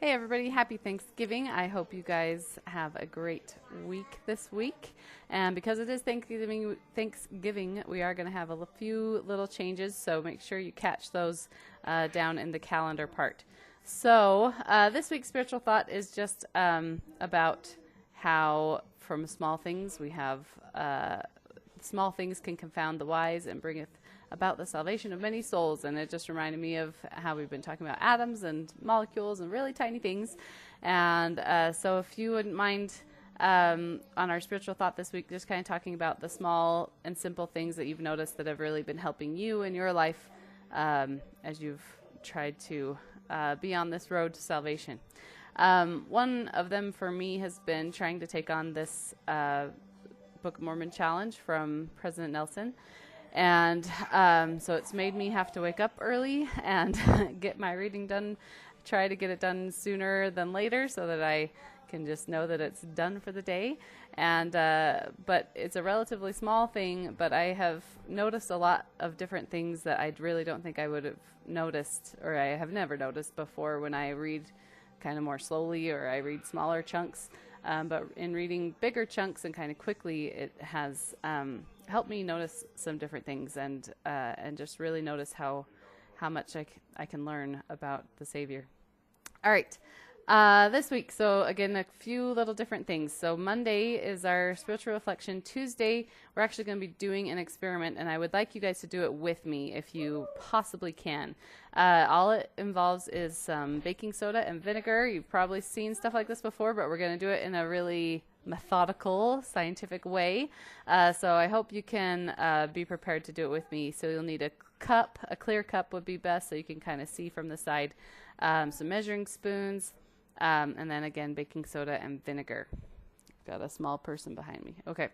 Hey everybody, happy Thanksgiving. I hope you guys have a great week this week. And because it is Thanksgiving, we are going to have a few little changes, so make sure you catch those down in the calendar part. So this week's spiritual thought is just about how from small things we have small things can confound the wise and bringeth about the salvation of many souls. And it just reminded me of how we've been talking about atoms and molecules and really tiny things. And so if you wouldn't mind on our spiritual thought this week, just kind of talking about the small and simple things that you've noticed that have really been helping you in your life as you've tried to be on this road to salvation. One of them for me has been trying to take on this Book of Mormon challenge from President Nelson. And so it's made me have to wake up early and get my reading done, try to get it done sooner than later so that I can just know that it's done for the day. And but it's a relatively small thing, but I have noticed a lot of different things that I really don't think I would have noticed, or I have never noticed before when I read kind of more slowly or I read smaller chunks. But in reading bigger chunks and kind of quickly, it has helped me notice some different things and just really notice how much I can learn about the Savior. All right, this week, so again, a few little different things. So Monday is our spiritual reflection. Tuesday, we're actually going to be doing an experiment, and I would like you guys to do it with me if you possibly can. All it involves is some baking soda and vinegar. You've probably seen stuff like this before, but we're going to do it in a really methodical, scientific way. So I hope you can be prepared to do it with me. So you'll need a cup, a clear cup would be best so you can kind of see from the side, some measuring spoons, and then again, baking soda and vinegar. Got a small person behind me. Okay.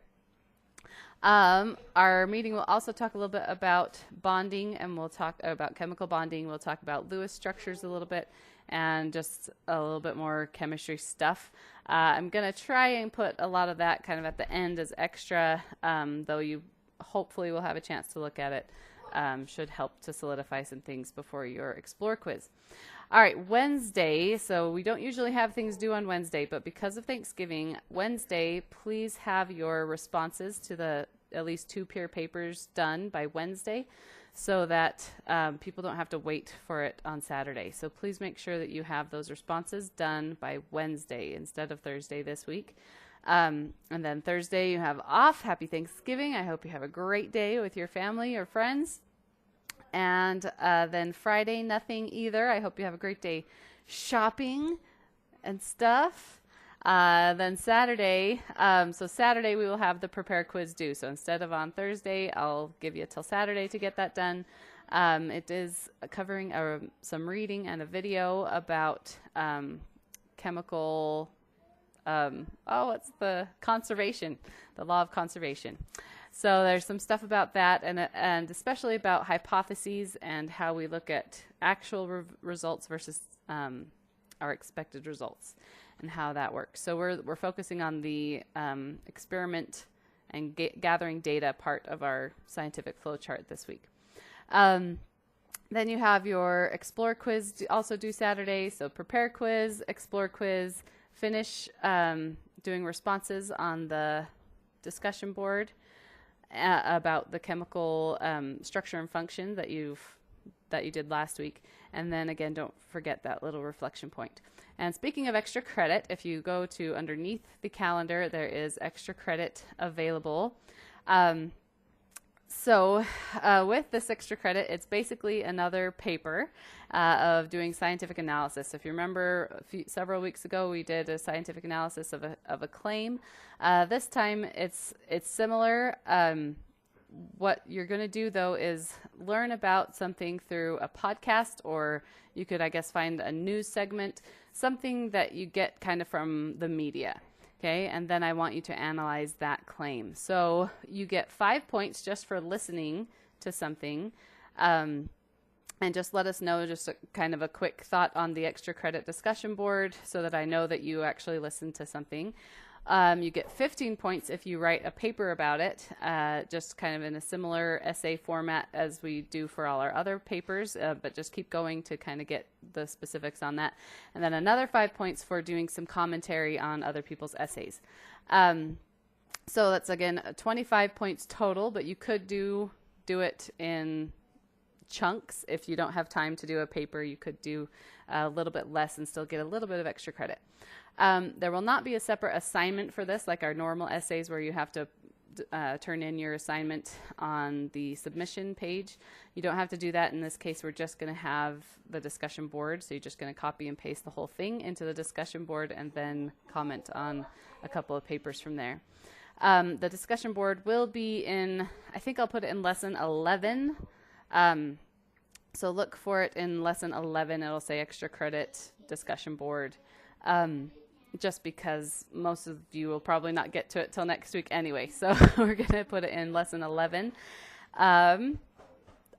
Our meeting will also talk a little bit about bonding, and we'll talk about chemical bonding. We'll talk about Lewis structures a little bit and just a little bit more chemistry stuff. I'm going to try and put a lot of that kind of at the end as extra, though you hopefully will have a chance to look at it. Should help to solidify some things before your Explore quiz. All right, Wednesday. So we don't usually have things due on Wednesday, but because of Thanksgiving, Wednesday, please have your responses to the at least 2 peer papers done by Wednesday so that people don't have to wait for it on Saturday. So please make sure that you have those responses done by Wednesday instead of Thursday this week. And then Thursday you have off. Happy Thanksgiving. I hope you have a great day with your family or friends. And then Friday, nothing either. I hope you have a great day shopping and stuff. Then Saturday, so Saturday we will have the prepare quiz due. So instead of on Thursday, I'll give you till Saturday to get that done. It is covering some reading and a video about chemical, what's the conservation, the law of conservation. So there's some stuff about that, and especially about hypotheses and how we look at actual results versus our expected results and how that works. So we're focusing on the experiment and gathering data part of our scientific flowchart this week. Then you have your Explore quiz also due Saturday. So prepare quiz, Explore quiz, finish doing responses on the discussion board about the chemical structure and function that you did last week. And then again, don't forget that little reflection point. And speaking of extra credit, if you go to underneath the calendar, there is extra credit available. So with this extra credit, it's basically another paper of doing scientific analysis. If you remember, several weeks ago, we did a scientific analysis of a claim. This time, it's similar. What you're going to do, though, is learn about something through a podcast, or you could, I guess, find a news segment, something that you get kind of from the media. Okay, and then I want you to analyze that claim. So you get 5 points just for listening to something. And just let us know just kind of a quick thought on the extra credit discussion board so that I know that you actually listened to something. You get 15 points if you write a paper about it, just kind of in a similar essay format as we do for all our other papers, but just keep going to kind of get the specifics on that. And then another 5 points for doing some commentary on other people's essays. So that's, again, 25 points total, but you could do it in chunks. If you don't have time to do a paper, you could do a little bit less and still get a little bit of extra credit. There will not be a separate assignment for this, like our normal essays where you have to turn in your assignment on the submission page. You don't have to do that. In this case, we're just going to have the discussion board. So you're just going to copy and paste the whole thing into the discussion board and then comment on a couple of papers from there. The discussion board will be in, I think I'll put it in lesson 11. So look for it in lesson 11. It'll say extra credit discussion board. Just because most of you will probably not get to it till next week anyway. So we're going to put it in lesson 11. All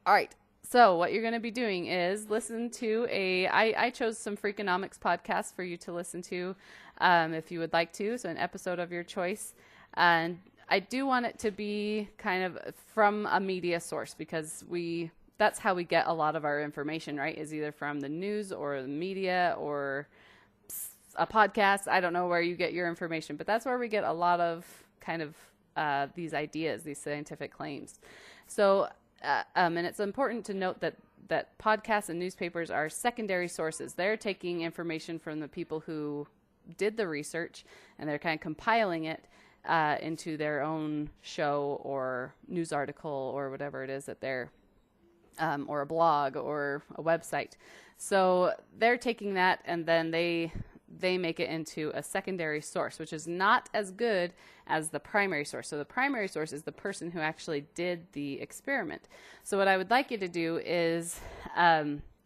right. So what you're going to be doing is listen to I chose some Freakonomics podcasts for you to listen to if you would like to. So an episode of your choice. And I do want it to be kind of from a media source because that's how we get a lot of our information, right? Is either from the news or the media or a podcast. I don't know where you get your information, but that's where we get a lot of kind of these ideas, these scientific claims. So, and it's important to note that podcasts and newspapers are secondary sources. They're taking information from the people who did the research, and they're kind of compiling it into their own show or news article or whatever it is that they're, or a blog or a website. So they're taking that and then they make it into a secondary source, which is not as good as the primary source. So the primary source is the person who actually did the experiment. So what I would like you to do is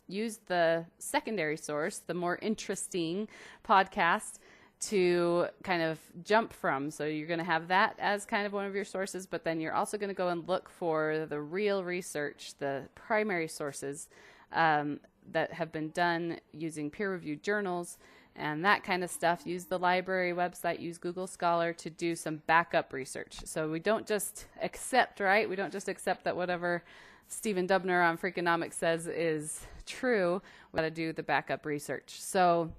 use the secondary source, the more interesting podcast, to kind of jump from. So you're going to have that as kind of one of your sources, but then you're also going to go and look for the real research, the primary sources that have been done using peer-reviewed journals and that kind of stuff. Use the library website, use Google Scholar to do some backup research. So we don't just accept, right? We don't just accept that whatever Stephen Dubner on Freakonomics says is true. We got to do the backup research. So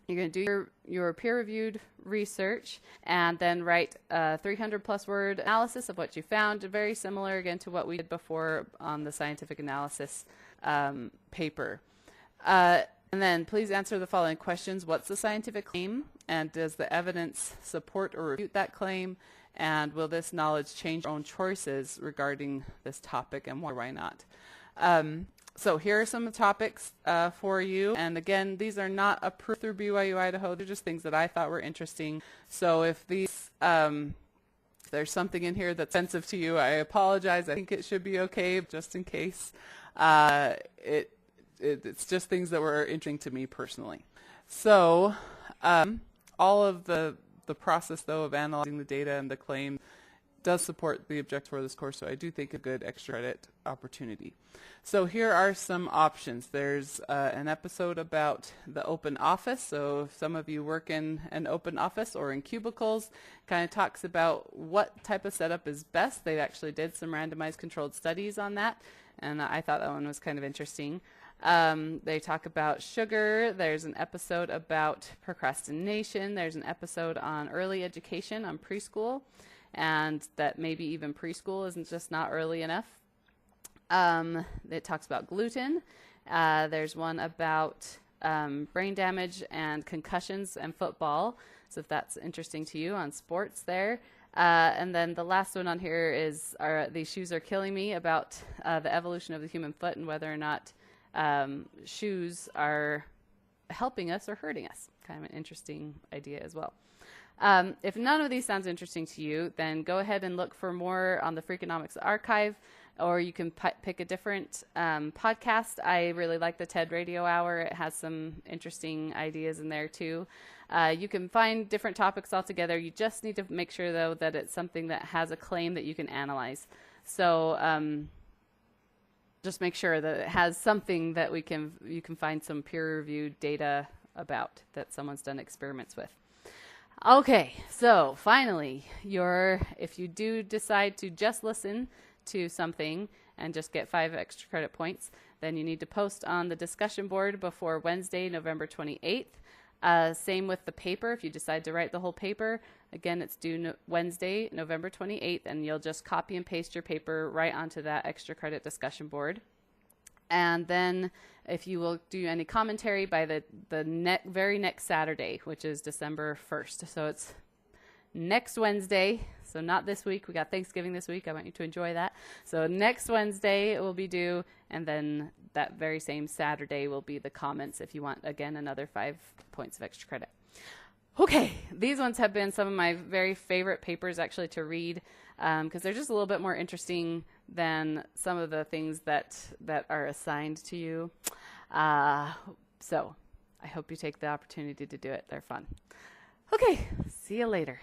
you're going to do your peer-reviewed research and then write a 300-plus word analysis of what you found. Very similar, again, to what we did before on the scientific analysis paper. And then please answer the following questions. What's the scientific claim? And does the evidence support or refute that claim? And will this knowledge change your own choices regarding this topic, and why not? So here are some topics for you. And again, these are not approved through BYU Idaho. They're just things that I thought were interesting. So if these, there's something in here that's offensive to you, I apologize. I think it should be okay, just in case. It's just things that were interesting to me personally. So all of the process, though, of analyzing the data and the claim does support the objectives for this course, so I do think a good extra credit opportunity. So here are some options. There's an episode about the open office. So if some of you work in an open office or in cubicles, kind of talks about what type of setup is best. They actually did some randomized controlled studies on that, and I thought that one was kind of interesting. They talk about sugar. There's an episode about procrastination. There's an episode on early education, on preschool, and that maybe even preschool isn't just not early enough. It talks about gluten. There's one about brain damage and concussions and football. So if that's interesting to you, on sports there. And then the last one on here is These Shoes Are Killing Me, about the evolution of the human foot and whether or not shoes are helping us or hurting us. Kind of an interesting idea as well. If none of these sounds interesting to you, then go ahead and look for more on the Freakonomics archive, or you can pick a different podcast. I really like the TED Radio Hour. It has some interesting ideas in there too. You can find different topics altogether. You just need to make sure, though, that it's something that has a claim that you can analyze. So just make sure that it has something that you can find some peer-reviewed data about, that someone's done experiments with. Okay, so finally, if you do decide to just listen to something and just get 5 extra credit points, then you need to post on the discussion board before Wednesday, November 28th. Same with the paper. If you decide to write the whole paper, again, it's due Wednesday, November 28th, and you'll just copy and paste your paper right onto that extra credit discussion board. And then if you will do any commentary by the very next Saturday, which is December 1st. So it's next Wednesday. So not this week. We got Thanksgiving this week. I want you to enjoy that. So next Wednesday it will be due. And then that very same Saturday will be the comments if you want, again, another 5 points of extra credit. Okay, these ones have been some of my very favorite papers actually to read because they're just a little bit more interesting than some of the things that are assigned to you. So I hope you take the opportunity to do it. They're fun. Okay, see you later.